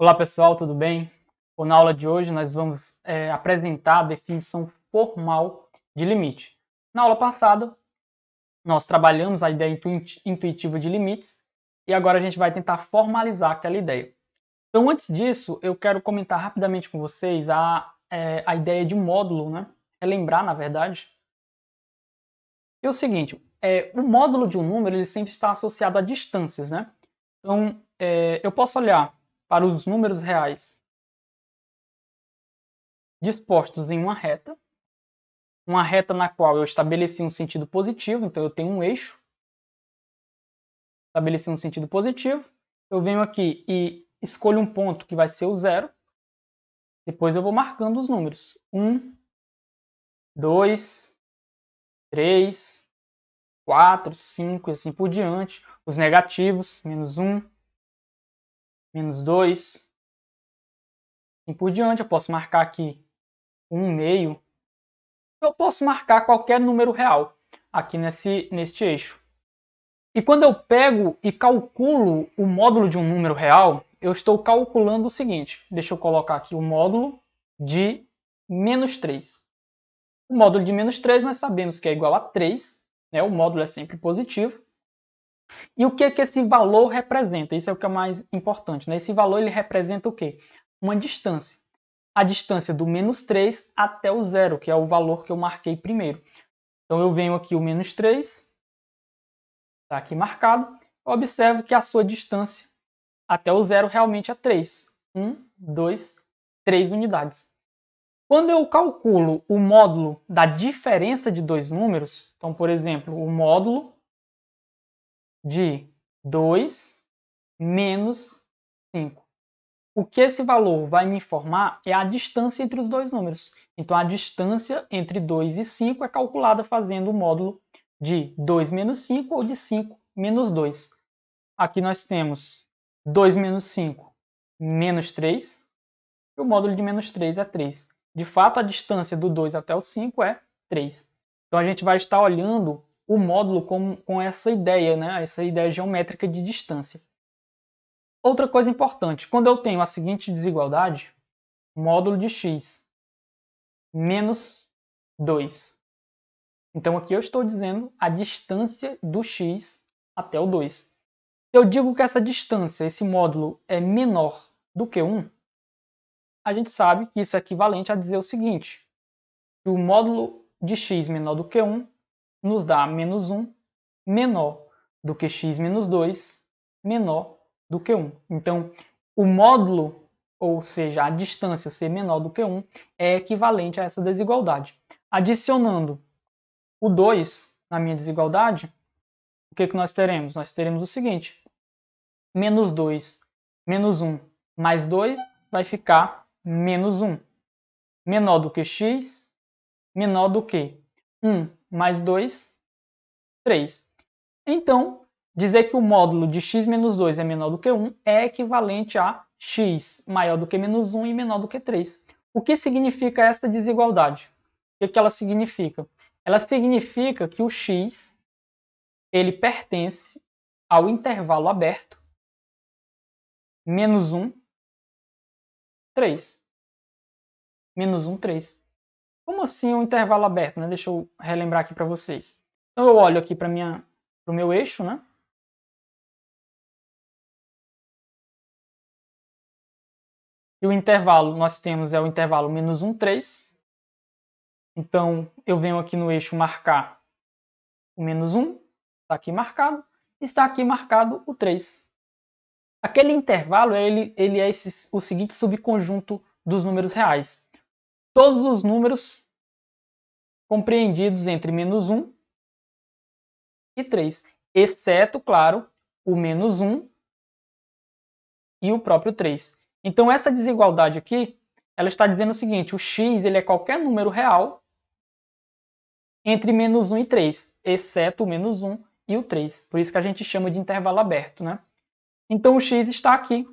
Olá pessoal, tudo bem? Bom, na aula de hoje nós vamos apresentar a definição formal de limite. Na aula passada nós trabalhamos a ideia intuitiva de limites e agora a gente vai tentar formalizar aquela ideia. Então antes disso eu quero comentar rapidamente com vocês a ideia de módulo, né? Relembrar na verdade. É o seguinte, o módulo de um número ele sempre está associado a distâncias, né? Então eu posso olhar para os números reais dispostos em uma reta na qual eu estabeleci um sentido positivo, então eu tenho um eixo, estabeleci um sentido positivo, eu venho aqui e escolho um ponto que vai ser o zero, depois eu vou marcando os números, 1, 2, 3, 4, 5 e assim por diante, os negativos, menos 1, menos 2, assim por diante, eu posso marcar aqui 1,5, eu posso marcar qualquer número real aqui neste eixo. E quando eu pego e calculo o módulo de um número real, eu estou calculando o seguinte. Deixa eu colocar aqui o módulo de menos 3. O módulo de menos 3 nós sabemos que é igual a 3. Né? O módulo é sempre positivo. E o que esse valor representa? Isso é o que é mais importante. Né? Esse valor ele representa o quê? Uma distância. A distância do menos 3 até o zero, que é o valor que eu marquei primeiro. Então eu venho aqui o menos 3, está aqui marcado. Eu observo que a sua distância até o zero realmente é 3. 1, 2, 3 unidades. Quando eu calculo o módulo da diferença de dois números, então, por exemplo, o módulo de 2 menos 5. O que esse valor vai me informar é a distância entre os dois números. Então, a distância entre 2 e 5 é calculada fazendo o módulo de 2 menos 5 ou de 5 menos 2. Aqui nós temos 2 menos 5, menos 3. E o módulo de menos 3 é 3. De fato, a distância do 2 até o 5 é 3. Então, a gente vai estar olhando o módulo com essa ideia, né? Essa ideia geométrica de distância. Outra coisa importante, quando eu tenho a seguinte desigualdade, módulo de x menos 2. Então, aqui eu estou dizendo a distância do x até o 2. Se eu digo que essa distância, esse módulo, é menor do que 1, a gente sabe que isso é equivalente a dizer o seguinte, que o módulo de x menor do que 1 nos dá menos 1 menor do que x menos 2 menor do que 1. Então, o módulo, ou seja, a distância ser menor do que 1, é equivalente a essa desigualdade. Adicionando o 2 na minha desigualdade, o que nós teremos? Nós teremos o seguinte, menos 2 menos 1 mais 2 vai ficar menos 1. Menor do que x, menor do que 1 mais 2, 3. Então, dizer que o módulo de x menos 2 é menor do que 1 é equivalente a x maior do que menos 1 e menor do que 3. O que significa essa desigualdade? O que ela significa? Ela significa que o x ele pertence ao intervalo aberto menos 1, 3. Menos 1, 3. Como assim um intervalo aberto? Né? Deixa eu relembrar aqui para vocês. Então eu olho aqui para o meu eixo, né? E o intervalo nós temos o intervalo menos 1, 3. Então eu venho aqui no eixo marcar o menos 1, está aqui marcado, está aqui marcado o 3. Aquele intervalo ele é o seguinte subconjunto dos números reais. Todos os números compreendidos entre menos 1 e 3, exceto, claro, o menos 1 e o próprio 3. Então, essa desigualdade aqui, ela está dizendo o seguinte, o x ele é qualquer número real entre menos 1 e 3, exceto o menos 1 e o 3. Por isso que a gente chama de intervalo aberto. Né? Então, o x está aqui,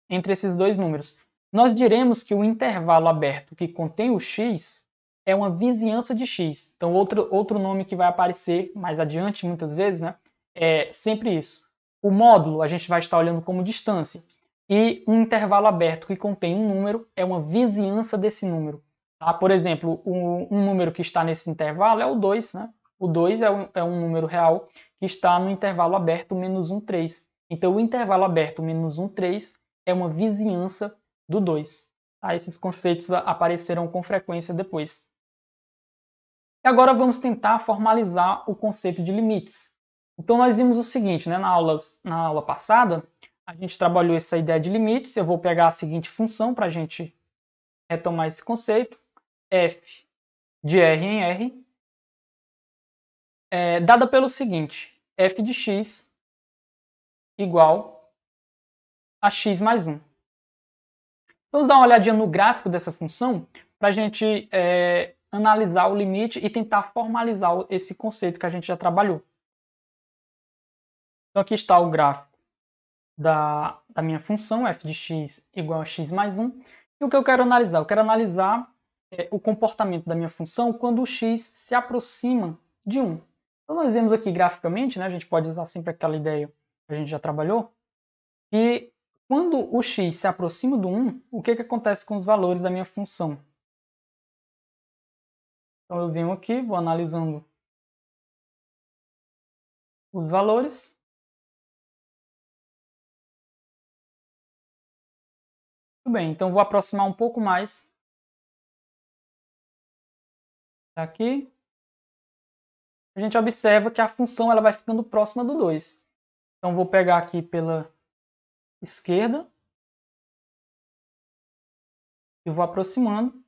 entre esses dois números. Nós diremos que o intervalo aberto que contém o x é uma vizinhança de x. Então, outro nome que vai aparecer mais adiante, muitas vezes, né, é sempre isso. O módulo a gente vai estar olhando como distância. e um intervalo aberto que contém um número é uma vizinhança desse número. Tá? Por exemplo, um número que está nesse intervalo é o 2. Né? O 2 é um número real que está no intervalo aberto menos 1, 3. Então, o intervalo aberto menos 1, 3 é uma vizinhança do 2. Tá? Esses conceitos aparecerão com frequência depois. E agora vamos tentar formalizar o conceito de limites. Então, nós vimos o seguinte, né? Na aula passada, a gente trabalhou essa ideia de limites. Eu vou pegar a seguinte função para a gente retomar esse conceito. F de R em R, dada pelo seguinte, f de x igual a x mais 1. Vamos dar uma olhadinha no gráfico dessa função para a gente analisar o limite e tentar formalizar esse conceito que a gente já trabalhou. Então aqui está o gráfico da minha função, f de x igual a x mais 1. E o que eu quero analisar? Eu quero analisar o comportamento da minha função quando o x se aproxima de 1. Então nós vemos aqui graficamente, né, a gente pode usar sempre aquela ideia que a gente já trabalhou, que quando o x se aproxima do 1, o que acontece com os valores da minha função? Então eu venho aqui, vou analisando os valores. Muito bem, então vou aproximar um pouco mais aqui. A gente observa que a função ela vai ficando próxima do 2. Então vou pegar aqui pela esquerda e vou aproximando.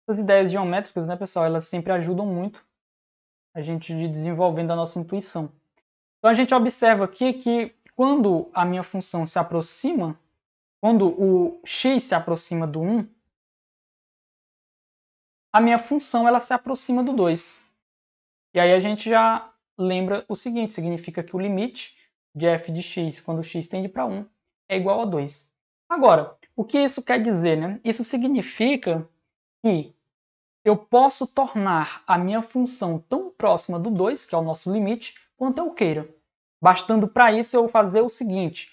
Essas ideias geométricas, né, pessoal, elas sempre ajudam muito a gente desenvolvendo a nossa intuição. Então a gente observa aqui que quando a minha função se aproxima, quando o x se aproxima do 1, a minha função ela se aproxima do 2. E aí a gente já lembra o seguinte, significa que o limite de f de x quando x tende para 1 é igual a 2. Agora, o que isso quer dizer? Né? Isso significa que eu posso tornar a minha função tão próxima do 2, que é o nosso limite, quanto eu queira. Bastando para isso eu fazer o seguinte,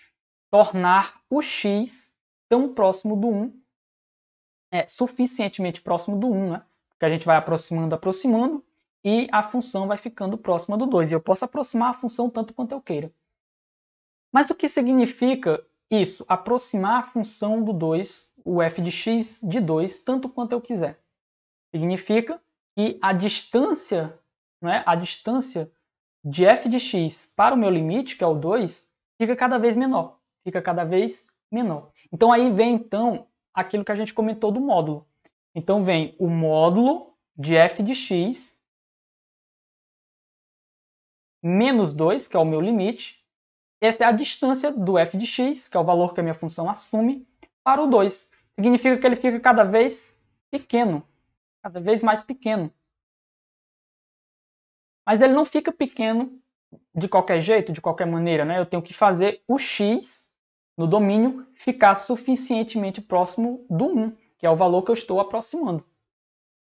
tornar o x tão próximo do 1, suficientemente próximo do 1, né? Porque a gente vai aproximando, e a função vai ficando próxima do 2. E eu posso aproximar a função tanto quanto eu queira. Mas o que significa isso? Aproximar a função do 2, o f de x de 2, tanto quanto eu quiser. Significa que a distância de f de x para o meu limite, que é o 2, fica cada vez menor. Então aí vem aquilo que a gente comentou do módulo. Então vem o módulo de f de x menos 2, que é o meu limite. Essa é a distância do f de x, que é o valor que a minha função assume, para o 2. Significa que ele fica cada vez pequeno, cada vez mais pequeno. Mas ele não fica pequeno de qualquer jeito, de qualquer maneira. Né? Eu tenho que fazer o x no domínio ficar suficientemente próximo do 1, que é o valor que eu estou aproximando.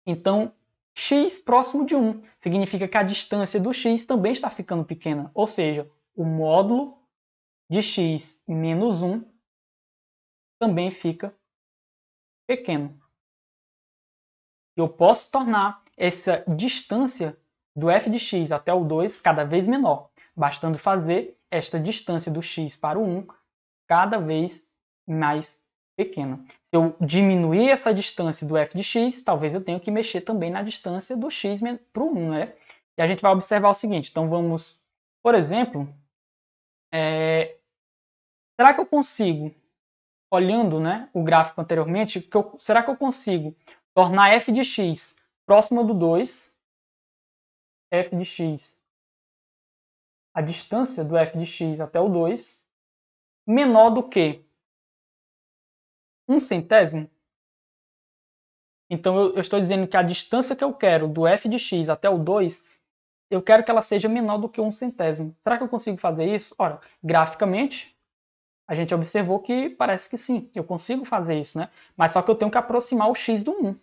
Então, x próximo de 1 significa que a distância do x também está ficando pequena. Ou seja, o módulo de x menos 1 também fica pequeno. Eu posso tornar essa distância do f de x até o 2 cada vez menor, bastando fazer esta distância do x para o 1 cada vez mais pequena. Se eu diminuir essa distância do f de x, talvez eu tenha que mexer também na distância do x para o 1. Né? E a gente vai observar o seguinte, então vamos, por exemplo, será que eu consigo, olhando o gráfico anteriormente, será que eu consigo tornar f de x próximo do 2, f de x, a distância do f de x até o 2, menor do que 1/100? Então eu estou dizendo que a distância que eu quero do f de x até o 2, eu quero que ela seja menor do que 1/100. Será que eu consigo fazer isso? Ora, graficamente, a gente observou que parece que sim, eu consigo fazer isso, né? Mas só que eu tenho que aproximar o x do 1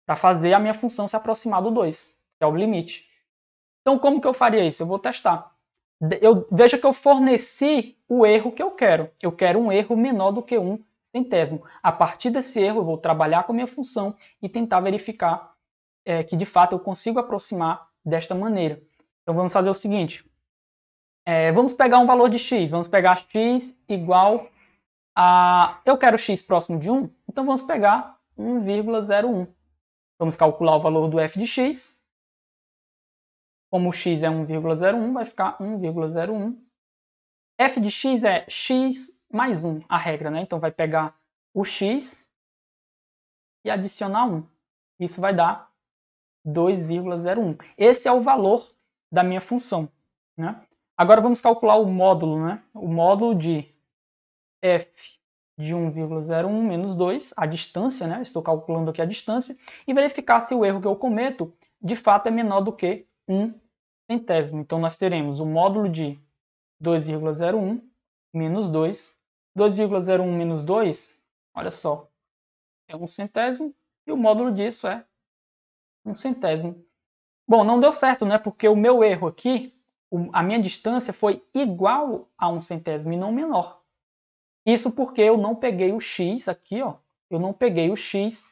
para fazer a minha função se aproximar do 2, que é o limite. Então como que eu faria isso? Eu vou testar. Veja que eu forneci o erro que eu quero. Eu quero um erro menor do que 1/100. A partir desse erro, eu vou trabalhar com a minha função e tentar verificar que, de fato, eu consigo aproximar desta maneira. Então, vamos fazer o seguinte. Vamos pegar um valor de x. Vamos pegar x igual a... Eu quero x próximo de 1, então vamos pegar 1,01. Vamos calcular o valor do f de x. Como o x é 1,01, vai ficar 1,01. F de x é x mais 1, a regra, né? Então vai pegar o x e adicionar 1. Isso vai dar 2,01. Esse é o valor da minha função, né? Agora vamos calcular o módulo, né? O módulo de f de 1,01 menos 2, a distância, né? Estou calculando aqui a distância, e verificar se o erro que eu cometo, de fato, é menor do que 1/100. Então, nós teremos o módulo de 2,01 menos 2. 2,01 menos 2, olha só, é 1/100, e o módulo disso é 1/100. Bom, não deu certo, né? Porque o meu erro aqui, a minha distância foi igual a 1/100 e não menor. Isso porque eu não peguei o x aqui, ó. Eu não peguei o x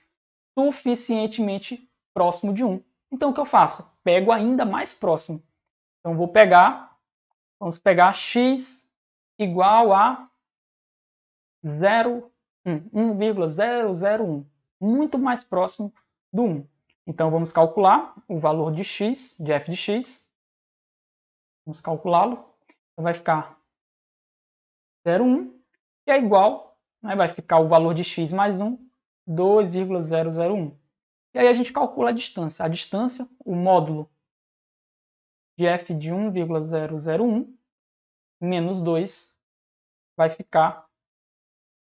suficientemente próximo de 1. Então, o que eu faço? Pego ainda mais próximo. Então, vamos pegar x igual a 1,001. Muito mais próximo do 1. Então, vamos calcular o valor de x, de f de x. Vamos calculá-lo. Então, vai ficar 0,1, que é igual, né, vai ficar o valor de x mais 1, 2,001. E aí a gente calcula a distância. A distância, o módulo de f de 1,001 menos 2 vai ficar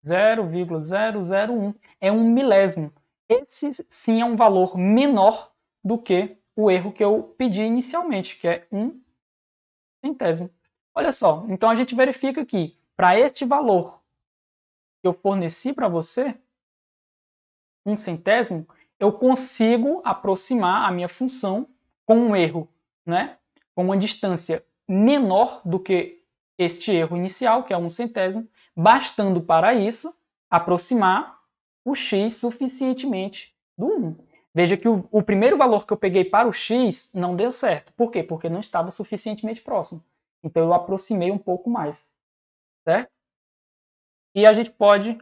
0,001. É 1 milésimo. Esse sim é um valor menor do que o erro que eu pedi inicialmente, que é 1/100. Olha só, então a gente verifica que para este valor que eu forneci para você, 1/100, eu consigo aproximar a minha função com um erro, né? Com uma distância menor do que este erro inicial, que é 1/100, bastando para isso aproximar o x suficientemente do 1. Veja que o primeiro valor que eu peguei para o x não deu certo. Por quê? Porque não estava suficientemente próximo. Então eu aproximei um pouco mais, certo? E a gente pode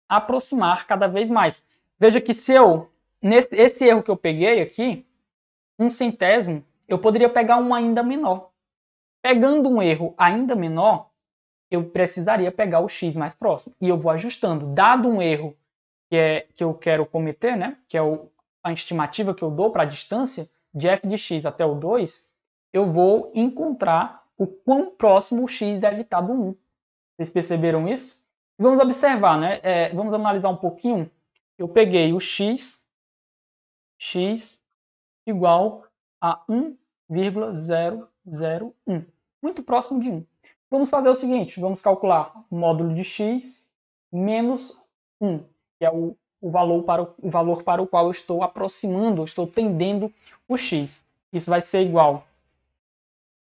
aproximar cada vez mais. Veja que se esse erro que eu peguei aqui, 1/100, eu poderia pegar um ainda menor. Pegando um erro ainda menor, eu precisaria pegar o x mais próximo. E eu vou ajustando. Dado um erro que eu quero cometer, né, que é a estimativa que eu dou para a distância de f de x até o 2, eu vou encontrar o quão próximo o x deve estar do 1. Vocês perceberam isso? Vamos observar, né? Vamos analisar um pouquinho. Eu peguei o x igual a 1,001. Muito próximo de 1. Vamos fazer o seguinte, vamos calcular o módulo de x menos 1, que é o valor para o qual eu estou aproximando, estou tendendo o x. Isso vai ser igual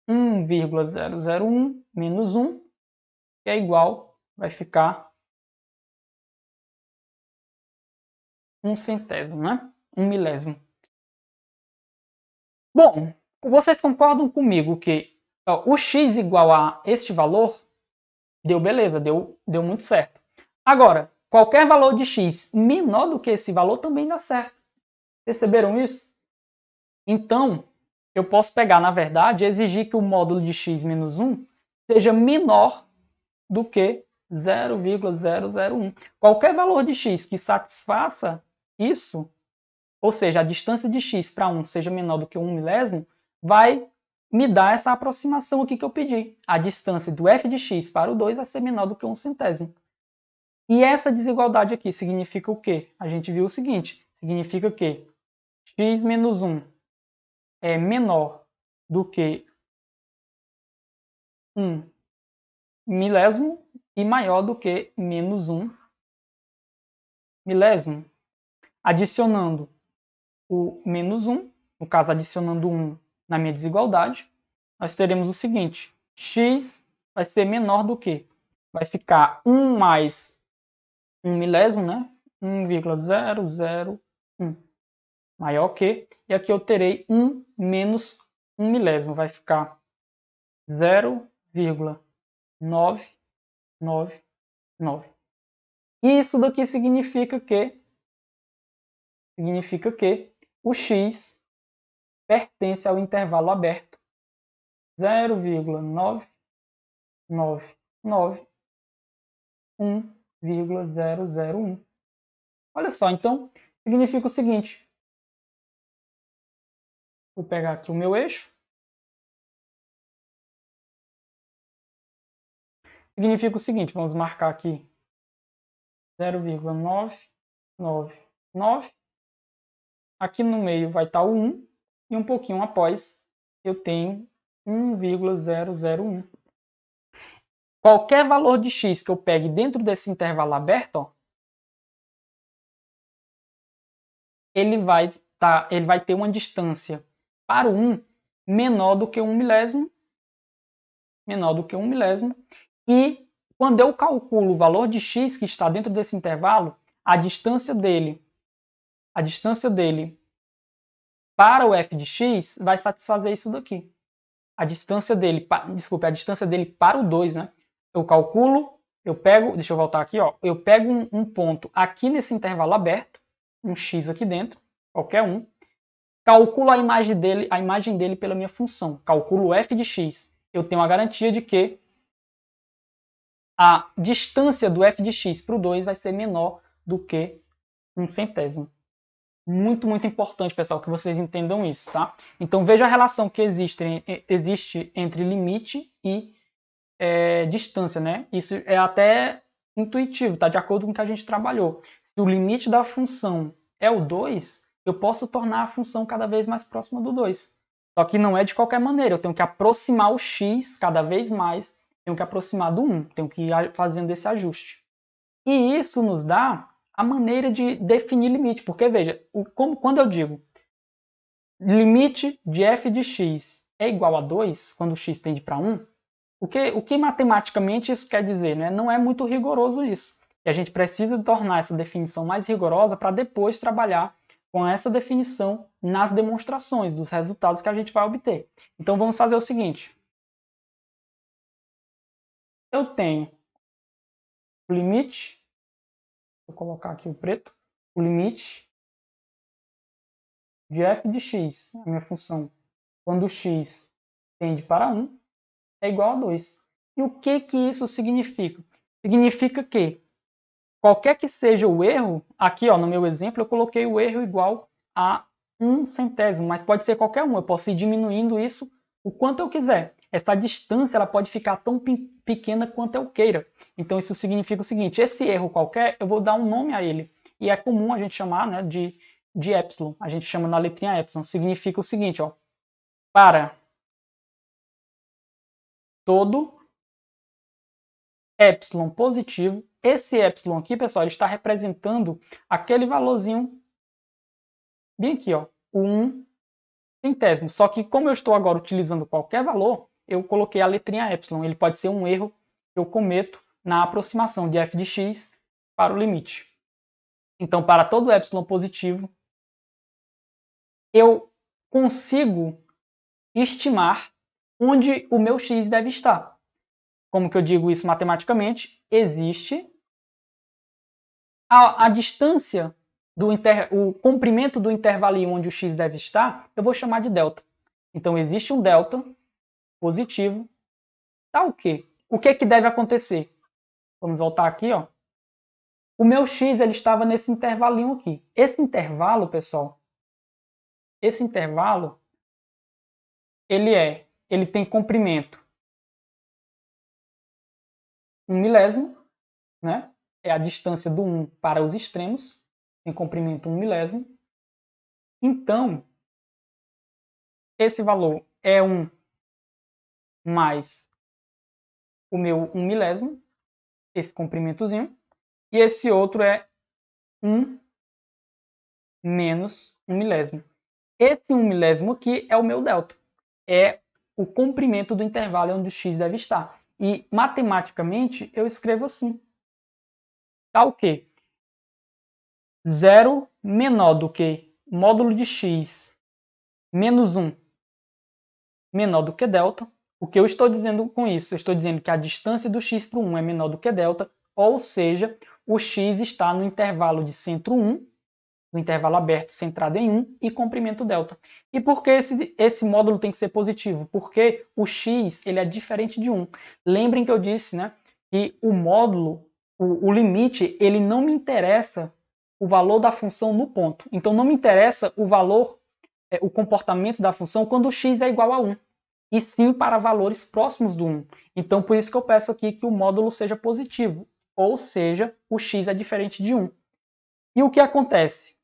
a 1,001 menos 1, que é igual, vai ficar 1/100, né? 1 milésimo. Bom, vocês concordam comigo que o x igual a este valor deu beleza, deu muito certo. Agora, qualquer valor de x menor do que esse valor também dá certo. Perceberam isso? Então, eu posso pegar, na verdade, e exigir que o módulo de x menos 1 seja menor do que 0,001. Qualquer valor de x que satisfaça isso, ou seja, a distância de x para 1 seja menor do que 1 milésimo, vai me dar essa aproximação aqui que eu pedi. A distância do f de x para o 2 vai ser menor do que 1/100. E essa desigualdade aqui significa o quê? A gente viu o seguinte, significa que x menos 1 é menor do que 1 milésimo e maior do que menos 1 milésimo. Adicionando o menos 1, no caso adicionando 1 na minha desigualdade, nós teremos o seguinte, x vai ser menor do que? Vai ficar 1 mais 1 milésimo, né? 1,001 maior que, e aqui eu terei 1 menos 1 milésimo, vai ficar 0,999. E isso daqui significa que o x pertence ao intervalo aberto 0,9991,001. Olha só, então significa o seguinte. Vou pegar aqui o meu eixo. Significa o seguinte, vamos marcar aqui 0,999. Aqui no meio vai estar o 1 e um pouquinho após eu tenho 1,001. Qualquer valor de x que eu pegue dentro desse intervalo aberto, ó, ele vai ter uma distância para o 1 menor do que 1 milésimo, e quando eu calculo o valor de x que está dentro desse intervalo, a distância dele para o f de x vai satisfazer isso daqui. A distância dele para o 2, né? Eu calculo, deixa eu voltar aqui, ó, eu pego um ponto aqui nesse intervalo aberto, um x aqui dentro, qualquer um, calculo a imagem dele pela minha função, calculo o f de x. Eu tenho a garantia de que a distância do f de x para o 2 vai ser menor do que 1/100. Muito, muito importante, pessoal, que vocês entendam isso, tá? Então, veja a relação que existe entre limite e distância, né? Isso é até intuitivo, tá? De acordo com o que a gente trabalhou. Se o limite da função é o 2, eu posso tornar a função cada vez mais próxima do 2. Só que não é de qualquer maneira, eu tenho que aproximar o x cada vez mais, tenho que aproximar do 1, tenho que ir fazendo esse ajuste. E isso nos dá a maneira de definir limite, porque veja, quando eu digo limite de f de x é igual a 2, quando o x tende para 1, o que matematicamente isso quer dizer? Né? Não é muito rigoroso isso. E a gente precisa tornar essa definição mais rigorosa para depois trabalhar com essa definição nas demonstrações dos resultados que a gente vai obter. Então vamos fazer o seguinte. Eu tenho o limite, vou colocar aqui o preto, o limite de f de x, a minha função, quando x tende para 1, é igual a 2. E o que isso significa? Significa que qualquer que seja o erro, aqui ó, no meu exemplo eu coloquei o erro igual a 1/100, mas pode ser qualquer um, eu posso ir diminuindo isso o quanto eu quiser. Essa distância ela pode ficar tão pequena quanto eu queira. Então isso significa o seguinte, esse erro qualquer, eu vou dar um nome a ele. E é comum a gente chamar, né, de epsilon. A gente chama na letrinha epsilon. Significa o seguinte, ó, para todo epsilon positivo, esse epsilon aqui, pessoal, ele está representando aquele valorzinho bem aqui, ó, o 1/100. Só que como eu estou agora utilizando qualquer valor, eu coloquei a letrinha epsilon. Ele pode ser um erro que eu cometo na aproximação de f de x para o limite. Então, para todo epsilon positivo, eu consigo estimar onde o meu x deve estar. Como que eu digo isso matematicamente? Existe a distância, o comprimento do intervalinho onde o x deve estar, eu vou chamar de delta. Então, existe um delta positivo. Tá o quê? O que deve acontecer? Vamos voltar aqui, ó. O meu x ele estava nesse intervalinho aqui. Esse intervalo, pessoal, ele tem comprimento 1 milésimo, né? É a distância do 1 para os extremos, tem comprimento 1 milésimo. Então, esse valor é 1 mais o meu 1 milésimo, esse comprimentozinho, e esse outro é 1 menos 1 milésimo. Esse 1 milésimo aqui é o meu delta. É o comprimento do intervalo onde o x deve estar. E matematicamente eu escrevo assim. Tá o quê? 0 menor do que módulo de x menos 1 menor do que delta. O que eu estou dizendo com isso? Eu estou dizendo que a distância do x para o 1 é menor do que delta, ou seja, o x está no intervalo de centro 1, no intervalo aberto centrado em 1 e comprimento delta. E por que esse módulo tem que ser positivo? Porque o x ele é diferente de 1. Lembrem que eu disse, né, que o módulo, o limite, ele não me interessa o valor da função no ponto. Então não me interessa o valor, o comportamento da função quando o x é igual a 1, e sim para valores próximos do 1. Então por isso que eu peço aqui que o módulo seja positivo, ou seja, o x é diferente de 1. E o que acontece?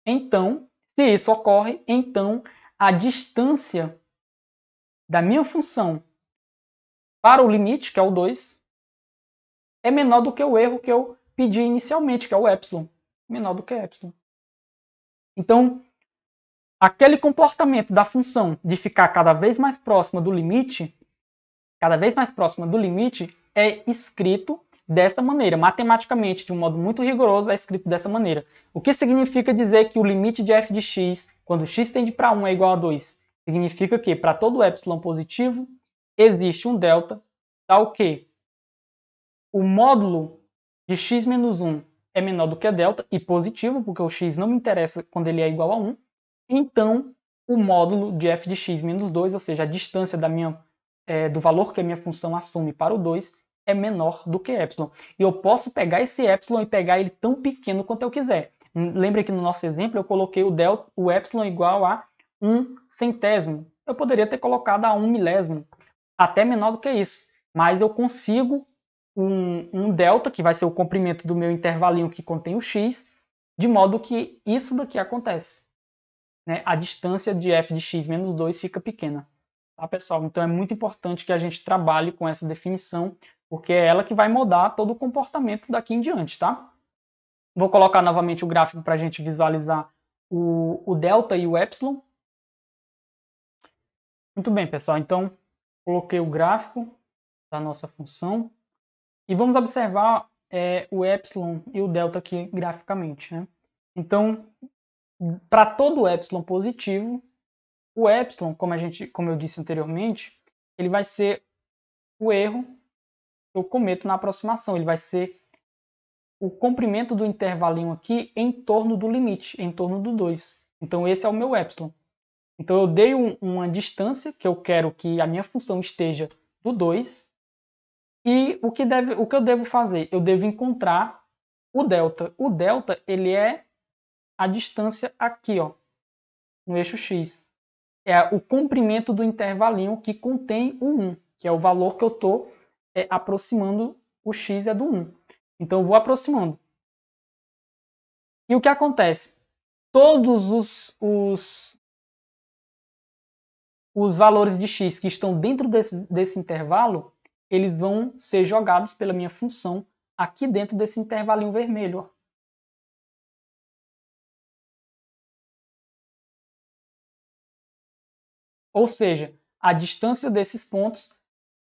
Então, se isso ocorre, então a distância da minha função para o limite, que é o 2, é menor do que o erro que eu pedi inicialmente, que é o epsilon. Menor do que epsilon. Então, aquele comportamento da função de ficar cada vez mais próxima do limite, é escrito dessa maneira. Matematicamente, de um modo muito rigoroso, é escrito dessa maneira. O que significa dizer que o limite de f de x, quando x tende para 1 é igual a 2? Significa que para todo epsilon positivo, existe um delta, tal que o módulo de x menos 1 é menor do que delta, e positivo, porque o x não me interessa quando ele é igual a 1. Então, o módulo de f de x menos 2, ou seja, a distância do valor que a minha função assume para o 2, é menor do que epsilon. E eu posso pegar esse epsilon e pegar ele tão pequeno quanto eu quiser. Lembra que no nosso exemplo eu coloquei o epsilon igual a 1 centésimo. Eu poderia ter colocado a 1 milésimo, até menor do que isso. Mas eu consigo um delta, que vai ser o comprimento do meu intervalinho que contém o x, de modo que isso daqui acontece. Né? A distância de f de x menos 2 fica pequena. Tá, pessoal? Então é muito importante que a gente trabalhe com essa definição, porque é ela que vai mudar todo o comportamento daqui em diante, tá? Vou colocar novamente o gráfico para a gente visualizar o delta e o epsilon. Muito bem, pessoal. Então, coloquei o gráfico da nossa função. E vamos observar o epsilon e o delta aqui graficamente. Né? Então, para todo epsilon positivo, o epsilon, como eu disse anteriormente, ele vai ser o erro que eu cometo na aproximação. Ele vai ser o comprimento do intervalinho aqui em torno do limite, em torno do 2. Então, esse é o meu epsilon. Então, eu dei uma distância que eu quero que a minha função esteja do 2. E o que eu devo fazer? Eu devo encontrar o delta. O delta ele é a distância aqui, ó, no eixo x. É o comprimento do intervalinho que contém o 1, que é o valor que eu estou aproximando. O x é do 1. Então, eu vou aproximando. E o que acontece? Todos os valores de x que estão dentro desse intervalo, eles vão ser jogados pela minha função aqui dentro desse intervalinho vermelho. Ó. Ou seja, a distância desses pontos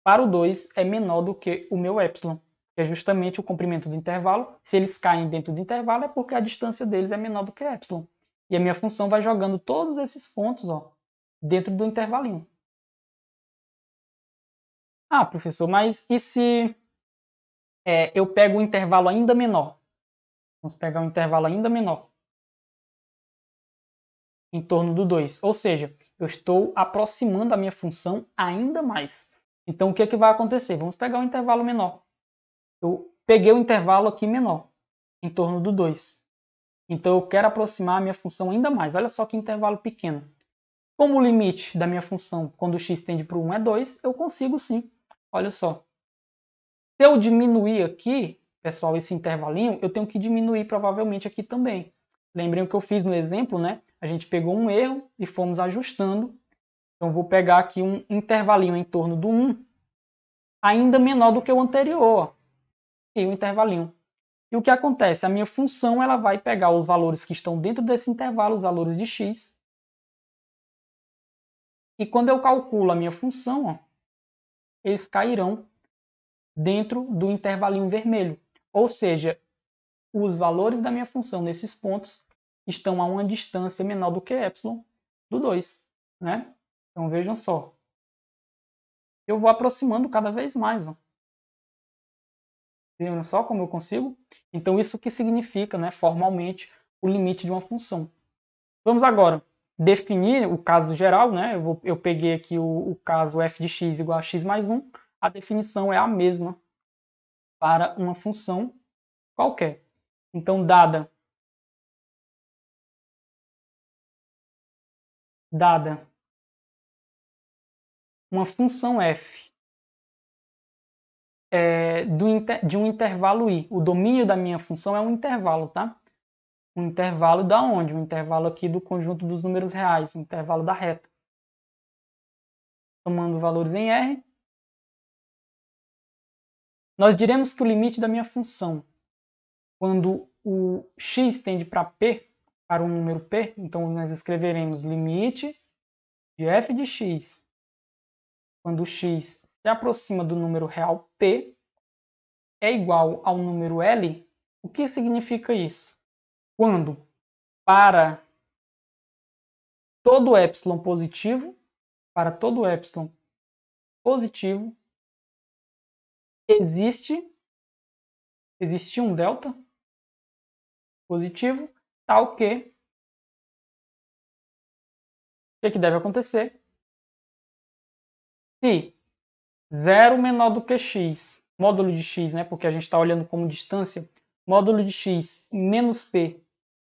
para o 2 é menor do que o meu epsilon, que é justamente o comprimento do intervalo. Se eles caem dentro do intervalo, é porque a distância deles é menor do que epsilon. E a minha função vai jogando todos esses pontos, ó, dentro do intervalinho. Ah, professor, mas e se eu pego um intervalo ainda menor? Vamos pegar um intervalo ainda menor, em torno do 2. Ou seja, eu estou aproximando a minha função ainda mais. Então, o que, é que vai acontecer? Vamos pegar um intervalo menor. Eu peguei o intervalo aqui menor, em torno do 2. Então, eu quero aproximar a minha função ainda mais. Olha só que intervalo pequeno. Como o limite da minha função, quando o x tende para o 1 é 2, eu consigo sim. Olha só. Se eu diminuir aqui, pessoal, esse intervalinho, eu tenho que diminuir provavelmente aqui também. Lembrem o que eu fiz no exemplo, né? A gente pegou um erro e fomos ajustando. Então, vou pegar aqui um intervalinho em torno do 1, ainda menor do que o anterior. Ó. E o intervalinho. E o que acontece? A minha função ela vai pegar os valores que estão dentro desse intervalo, os valores de x, E quando eu calculo a minha função, ó, eles cairão dentro do intervalinho vermelho. Ou seja, os valores da minha função nesses pontos estão a uma distância menor do que epsilon do 2. Né? Então vejam só. Eu vou aproximando cada vez mais. Ó. Vejam só como eu consigo? Então isso que significa, né, formalmente, o limite de uma função. Vamos agora definir o caso geral. Né? Eu peguei aqui o caso f de x igual a x mais 1. A definição é a mesma para uma função qualquer. Então, dada uma função f de um intervalo i, o domínio da minha função é um intervalo, tá? Um intervalo da onde? Um intervalo aqui do conjunto dos números reais, um intervalo da reta. Tomando valores em R, nós diremos que o limite da minha função, quando o x tende para P, para um número P, então nós escreveremos limite de f de x, quando o x se aproxima do número real P, é igual ao número L. O que significa isso? Quando para todo epsilon positivo, existe um delta positivo, tal que o que deve acontecer? Se 0 menor do que x, módulo de x, né, porque a gente está olhando como distância, módulo de x menos p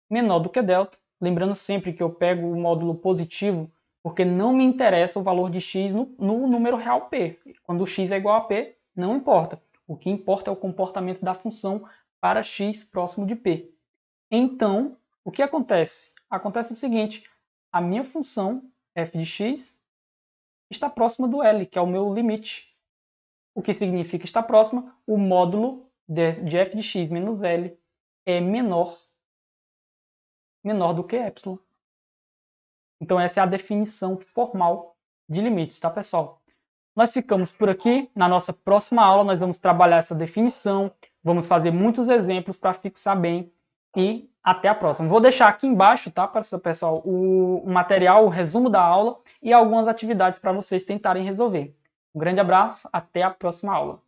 menor do que delta, lembrando sempre que eu pego o módulo positivo, porque não me interessa o valor de x no número real p. Quando x é igual a p, não importa. O que importa é o comportamento da função para x próximo de p. Então, o que acontece? Acontece o seguinte, a minha função f de x está próxima do L, que é o meu limite. O que significa estar próxima? O módulo de f de x menos L é menor do que epsilon. Então essa é a definição formal de limites, tá, pessoal? Nós ficamos por aqui. Na nossa próxima aula nós vamos trabalhar essa definição, vamos fazer muitos exemplos para fixar bem e até a próxima. Vou deixar aqui embaixo, tá, pessoal, o material, o resumo da aula e algumas atividades para vocês tentarem resolver. Um grande abraço, até a próxima aula.